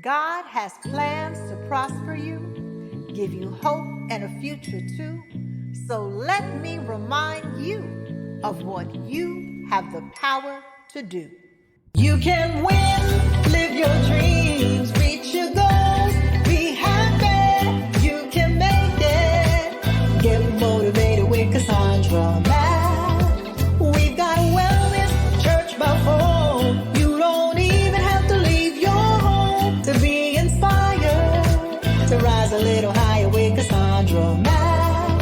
God has plans to prosper you, give you hope and a future too. So let me remind you of what you have the power to do. You can win, live your dreams, reach your goals, be happy, you can make it. Get motivated with Cassandra Mack. We've got wellness, church by phone. You don't even have to leave your home to be inspired, to rise a little higher with Cassandra Mack.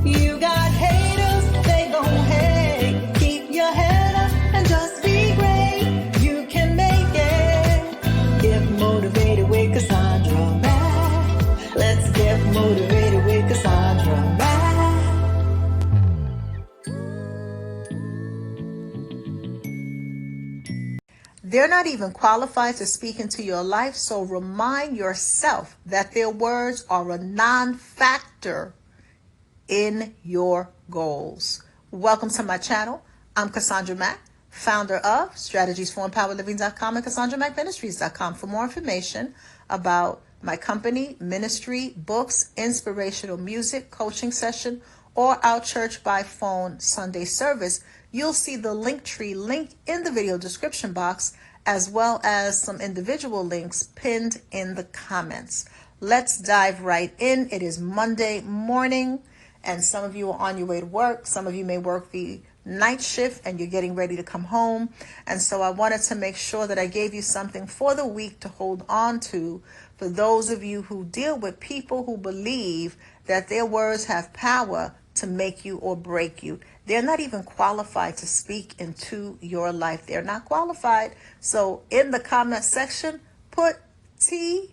You got haters, they gon' hate. Keep your head up and just be great. You can make it. Get motivated with Cassandra Mack. Let's get motivated with Cassandra Mack. They're not even qualified to speak into your life, so remind yourself that their words are a non-factor in your goals. Welcome to my channel. I'm Cassandra Mack, founder of strategiesfoремpoweredliving.com and CassandраMackMinistries.com. For more information about my company, ministry, books, inspirational music, coaching session, or our church by phone Sunday service, you'll see the Linktree link in the video description box, as well as some individual links pinned in the comments. Let's dive right in. It is Monday morning, and some of you are on your way to work. Some of you may work the night shift and you're getting ready to come home. And so I wanted to make sure that I gave you something for the week to hold on to for those of you who deal with people who believe that their words have power to make you or break you. They're not even qualified to speak into your life. They're not qualified. So in the comment section, put TNQ.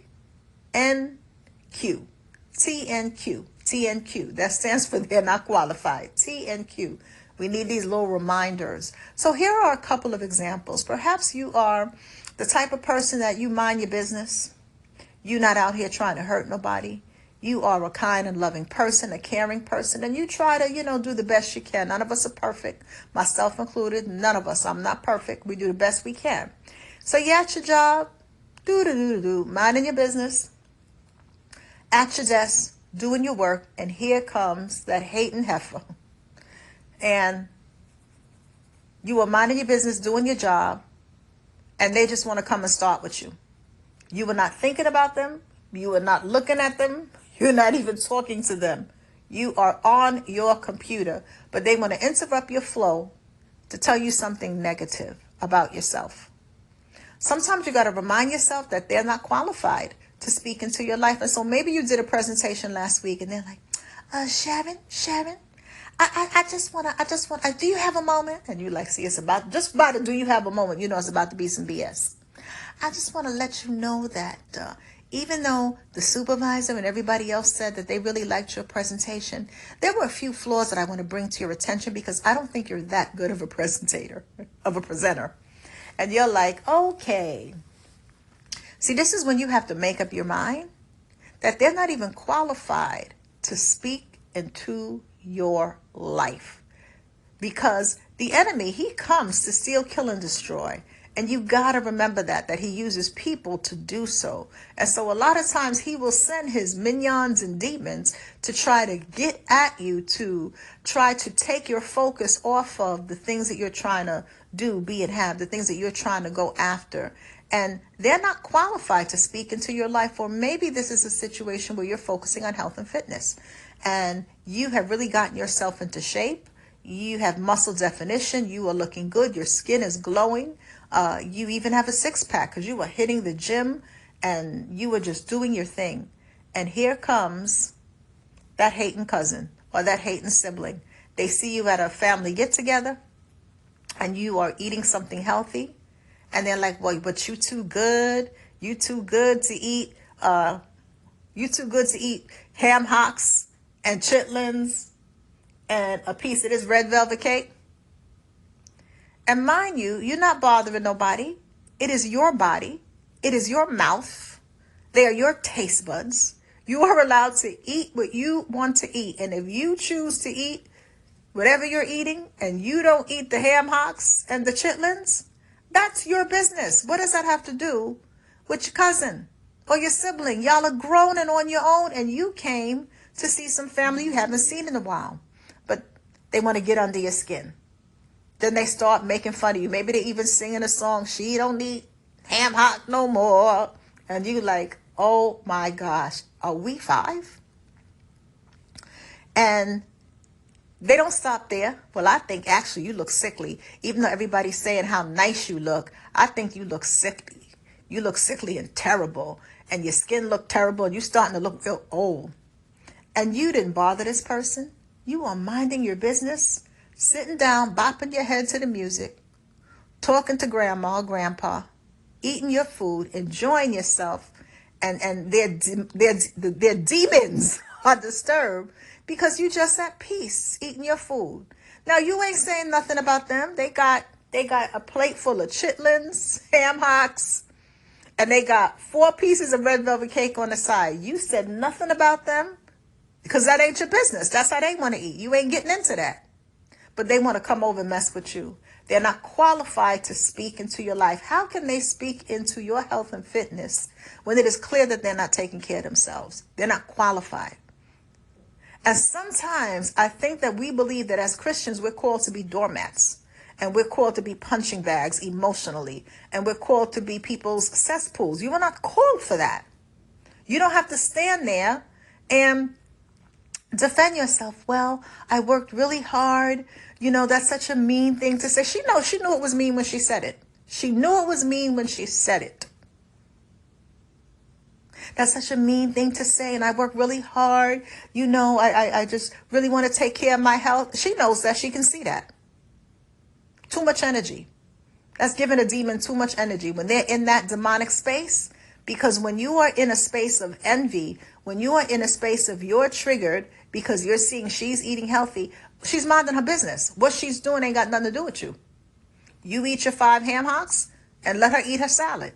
TNQ. That stands for they're not qualified. TNQ. We need these little reminders. So here are a couple of examples. Perhaps you are the type of person that you mind your business. You're not out here trying to hurt nobody. You are a kind and loving person, a caring person, and you try to, do the best you can. None of us are perfect, myself included. None of us. I'm not perfect. We do the best we can. So you're at your job, minding your business, at your desk, doing your work, and here comes that hating heifer. And you are minding your business, doing your job, and they just want to come and start with you. You were not thinking about them. You are not looking at them. You're not even talking to them. You are on your computer, but they want to interrupt your flow to tell you something negative about yourself. Sometimes you got to remind yourself that they're not qualified to speak into your life. And so maybe you did a presentation last week and they're like, Sharon, I just want, do you have a moment? And you like, see, it's about to, do you have a moment? It's about to be some BS. I just want to let you know that even though the supervisor and everybody else said that they really liked your presentation, there were a few flaws that I want to bring to your attention because I don't think you're that good of a presenter. And you're like, okay. See, this is when you have to make up your mind that they're not even qualified to speak into your life. Because the enemy, he comes to steal, kill, and destroy. And you got to remember that he uses people to do so. And so a lot of times he will send his minions and demons to try to get at you, to try to take your focus off of the things that you're trying to do, be and have, the things that you're trying to go after. And they're not qualified to speak into your life. Or maybe this is a situation where you're focusing on health and fitness. And you have really gotten yourself into shape. You have muscle definition. You are looking good. Your skin is glowing. You even have a six-pack because you were hitting the gym and you were just doing your thing. And here comes that hating cousin or that hating sibling. They see you at a family get-together and you are eating something healthy. And they're like, well, but you too good. You too good to eat. You too good to eat ham hocks and chitlins and a piece of this red velvet cake. And mind you, you're not bothering nobody. It is your body. It is your mouth. They are your taste buds. You are allowed to eat what you want to eat. And if you choose to eat whatever you're eating and you don't eat the ham hocks and the chitlins, that's your business. What does that have to do with your cousin? or your sibling. Y'all are grown and on your own, and you came to see some family you haven't seen in a while. But they want to get under your skin. Then they start making fun of you. Maybe they even singing a song, "She don't need ham hock no more." And you like, oh my gosh, are we 5? And they don't stop there. Well, I think actually you look sickly. Even though everybody's saying how nice you look, I think you look sickly. You look sickly and terrible. And your skin look terrible. And you're starting to look real old. And you didn't bother this person. You are minding your business, sitting down, bopping your head to the music, talking to grandma or grandpa, eating your food, enjoying yourself. And their demons are disturbed because you just at peace eating your food. Now you ain't saying nothing about them. They got a plate full of chitlins, ham hocks, and they got 4 pieces of red velvet cake on the side. You said nothing about them because that ain't your business. That's how they want to eat. You ain't getting into that. But they want to come over and mess with you. They're not qualified to speak into your life. How can they speak into your health and fitness when it is clear that they're not taking care of themselves? They're not qualified. And sometimes I think that we believe that as Christians, we're called to be doormats, and we're called to be punching bags emotionally, and we're called to be people's cesspools. You are not called for that. You don't have to stand there and defend yourself. Well, I worked really hard. You know, that's such a mean thing to say. She knew it was mean when she said it. She knew it was mean when she said it. That's such a mean thing to say. And I work really hard. You know, I just really want to take care of my health. She knows that. She can see that. Too much energy. That's giving a demon too much energy when they're in that demonic space. Because when you are in a space of envy, when you are in a space of you're triggered because you're seeing she's eating healthy, she's minding her business. What she's doing ain't got nothing to do with you. You eat your 5 ham hocks and let her eat her salad.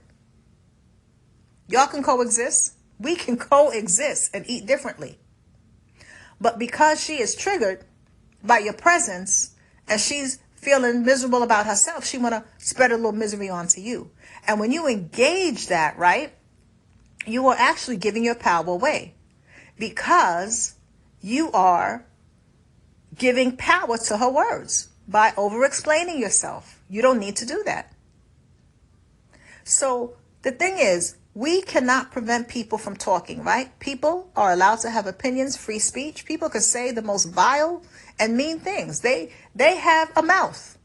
Y'all can coexist. We can coexist and eat differently. But because she is triggered by your presence and she's feeling miserable about herself, she want to spread a little misery onto you. And when you engage that, right, you are actually giving your power away because you are giving power to her words by over-explaining yourself. You don't need to do that. So the thing is, we cannot prevent people from talking, right? People are allowed to have opinions, free speech. People can say the most vile and mean things. They have a mouth.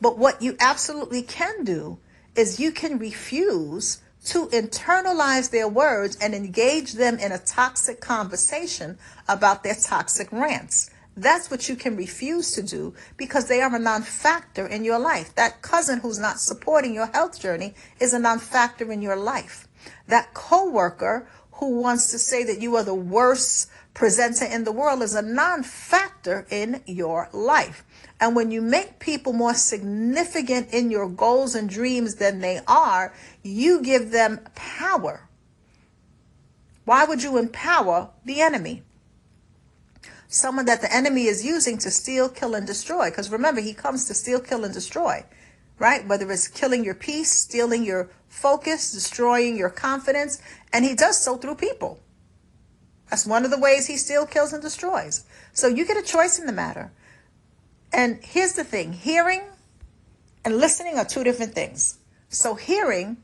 But what you absolutely can do is you can refuse to internalize their words and engage them in a toxic conversation about their toxic rants. That's what you can refuse to do because they are a non-factor in your life. That cousin who's not supporting your health journey is a non-factor in your life. That coworker who wants to say that you are the worst presenter in the world is a non-factor in your life. And when you make people more significant in your goals and dreams than they are, you give them power. Why would you empower the enemy? Someone that the enemy is using to steal, kill, and destroy. Because remember, he comes to steal, kill, and destroy, right? Whether it's killing your peace, stealing your focus, destroying your confidence. And he does so through people. That's one of the ways he steals, kills, and destroys. So you get a choice in the matter. And here's the thing. Hearing and listening are 2 different things. So hearing,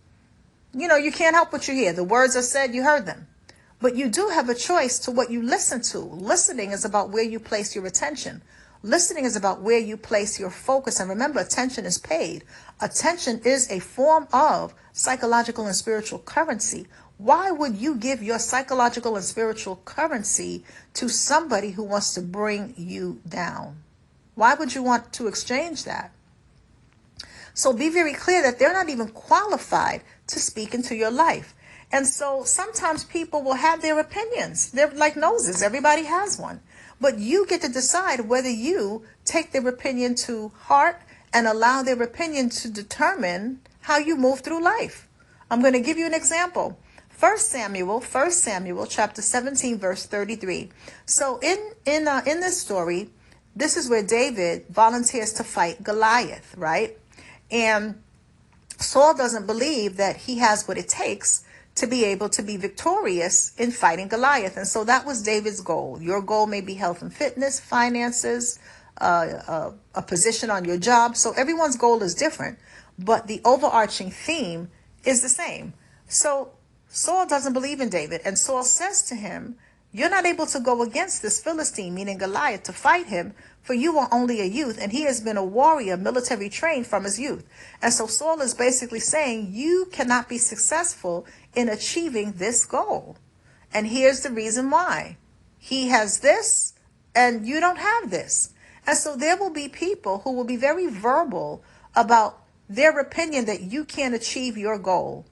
you can't help what you hear. The words are said, you heard them. But you do have a choice to what you listen to. Listening is about where you place your attention. Listening is about where you place your focus. And remember, attention is paid. Attention is a form of psychological and spiritual currency. Why would you give your psychological and spiritual currency to somebody who wants to bring you down? Why would you want to exchange that? So be very clear that they're not even qualified to speak into your life. And so sometimes people will have their opinions. They're like noses. Everybody has one. But you get to decide whether you take their opinion to heart and allow their opinion to determine how you move through life. I'm going to give you an example. 1 Samuel chapter 17, verse 33. So in this story, this is where David volunteers to fight Goliath, right? And Saul doesn't believe that he has what it takes to be able to be victorious in fighting Goliath. And so that was David's goal. Your goal may be health and fitness, finances, a position on your job. So everyone's goal is different, but the overarching theme is the same. So Saul doesn't believe in David, and Saul says to him, you're not able to go against this Philistine, meaning Goliath, to fight him, for you are only a youth, and he has been a warrior, military trained from his youth. And so Saul is basically saying, you cannot be successful in achieving this goal. And here's the reason why. He has this, and you don't have this. And so there will be people who will be very verbal about their opinion that you can't achieve your goal.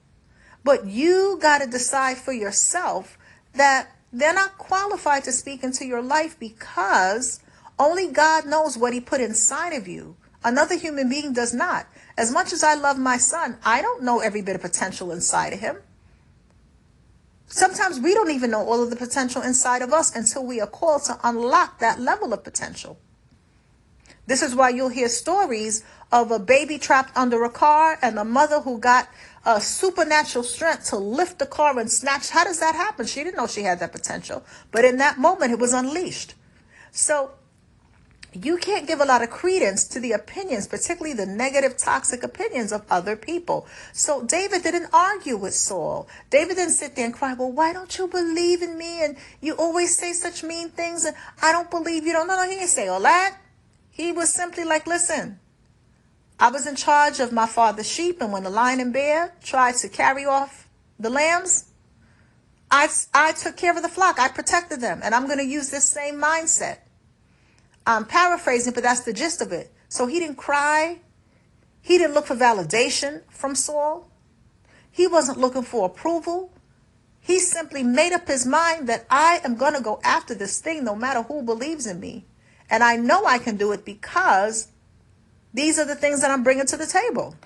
But you got to decide for yourself that they're not qualified to speak into your life, because only God knows what he put inside of you. Another human being does not. As much as I love my son, I don't know every bit of potential inside of him. Sometimes we don't even know all of the potential inside of us until we are called to unlock that level of potential. This is why you'll hear stories of a baby trapped under a car and a mother who got a supernatural strength to lift the car and snatch. How does that happen? She didn't know she had that potential, but in that moment it was unleashed. So you can't give a lot of credence to the opinions, particularly the negative, toxic opinions of other people. So David didn't argue with Saul. David didn't sit there and cry, well, why don't you believe in me? And you always say such mean things, and I don't believe you. No, he didn't say all that. He was simply like, listen, I was in charge of my father's sheep, and when the lion and bear tried to carry off the lambs, I took care of the flock. I protected them, and I'm going to use this same mindset. I'm paraphrasing, but that's the gist of it. So he didn't cry. He didn't look for validation from Saul. He wasn't looking for approval. He simply made up his mind that I am going to go after this thing no matter who believes in me. And I know I can do it because these are the things that I'm bringing to the table.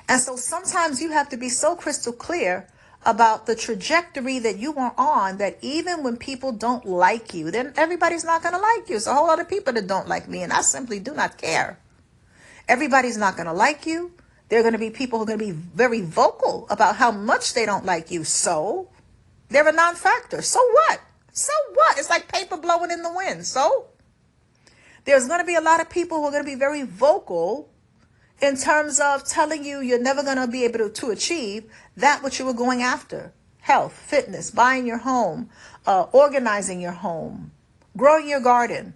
And so sometimes you have to be so crystal clear about the trajectory that you are on, that even when people don't like you, then everybody's not going to like you. It's a whole lot of people that don't like me, and I simply do not care. Everybody's not going to like you. There are going to be people who are going to be very vocal about how much they don't like you. So they're a non-factor. So what? So what? It's like paper blowing in the wind. So there's going to be a lot of people who are going to be very vocal in terms of telling you you're never going to be able to achieve that which you were going after. Health, fitness, buying your home, organizing your home, growing your garden,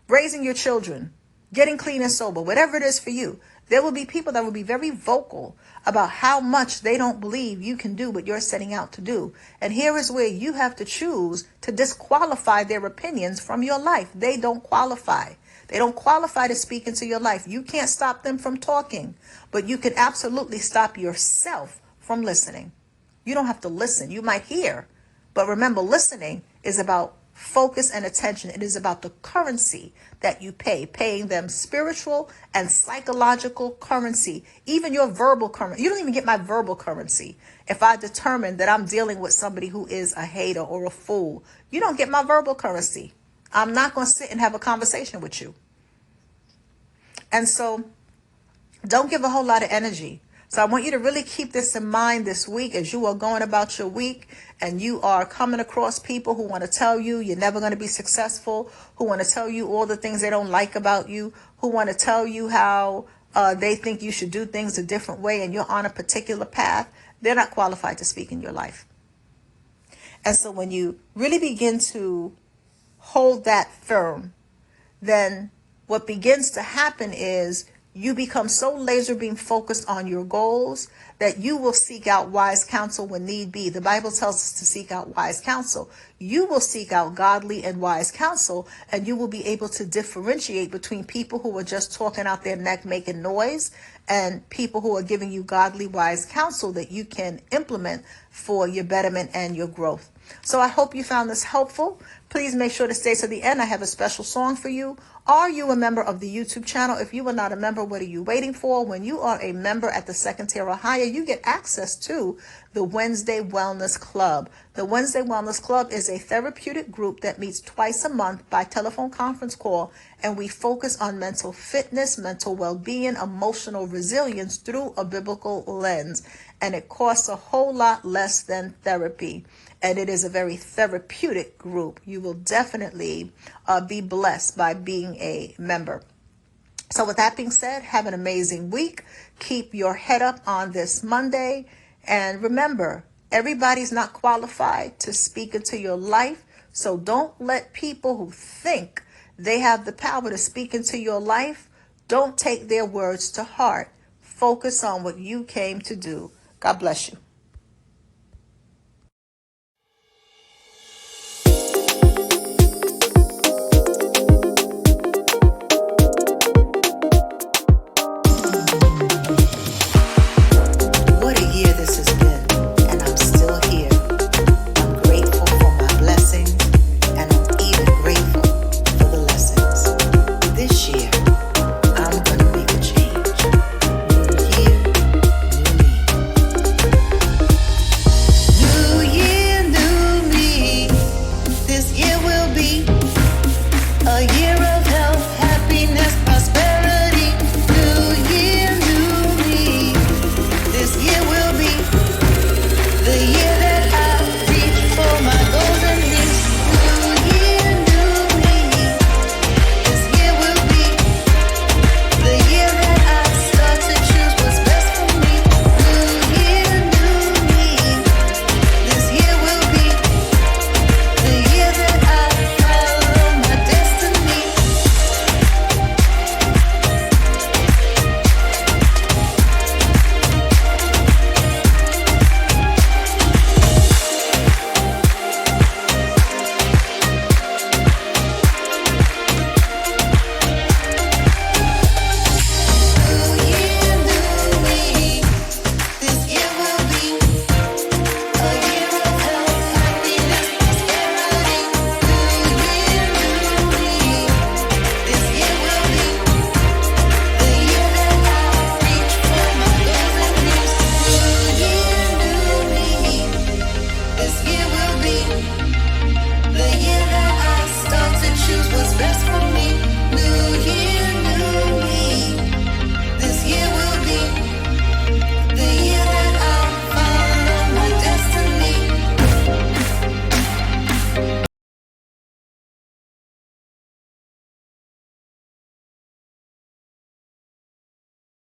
raising your children, getting clean and sober, whatever it is for you. There will be people that will be very vocal about how much they don't believe you can do what you're setting out to do. And here is where you have to choose to disqualify their opinions from your life. They don't qualify. They don't qualify to speak into your life. You can't stop them from talking, but you can absolutely stop yourself from listening. You don't have to listen. You might hear, but remember, listening is about focus and attention. It is about the currency that you pay, paying them spiritual and psychological currency, even your verbal currency. You don't even get my verbal currency. If I determine that I'm dealing with somebody who is a hater or a fool, you don't get my verbal currency. I'm not going to sit and have a conversation with you. And so don't give a whole lot of energy. So I want you to really keep this in mind this week as you are going about your week and you are coming across people who want to tell you you're never going to be successful, who want to tell you all the things they don't like about you, who want to tell you how they think you should do things a different way and you're on a particular path. They're not qualified to speak in your life. And so when you really begin to hold that firm, then what begins to happen is you become so laser beam focused on your goals that you will seek out wise counsel when need be. The Bible tells us to seek out wise counsel. You will seek out godly and wise counsel, and you will be able to differentiate between people who are just talking out their neck, making noise, and people who are giving you godly, wise counsel that you can implement for your betterment and your growth. So I hope you found this helpful. Please make sure to stay to the end. I have a special song for you. Are you a member of the YouTube channel? If you are not a member, what are you waiting for? When you are a member at the second tier or higher, you get access to the Wednesday Wellness Club. The Wednesday Wellness Club is a therapeutic group that meets twice a month by telephone conference call, and we focus on mental fitness, mental well-being, emotional resilience through a biblical lens. And it costs a whole lot less than therapy. And it is a very therapeutic group. You will definitely be blessed by being a member. So with that being said, have an amazing week. Keep your head up on this Monday. And remember, everybody's not qualified to speak into your life. So don't let people who think they have the power to speak into your life, don't take their words to heart. Focus on what you came to do. God bless you.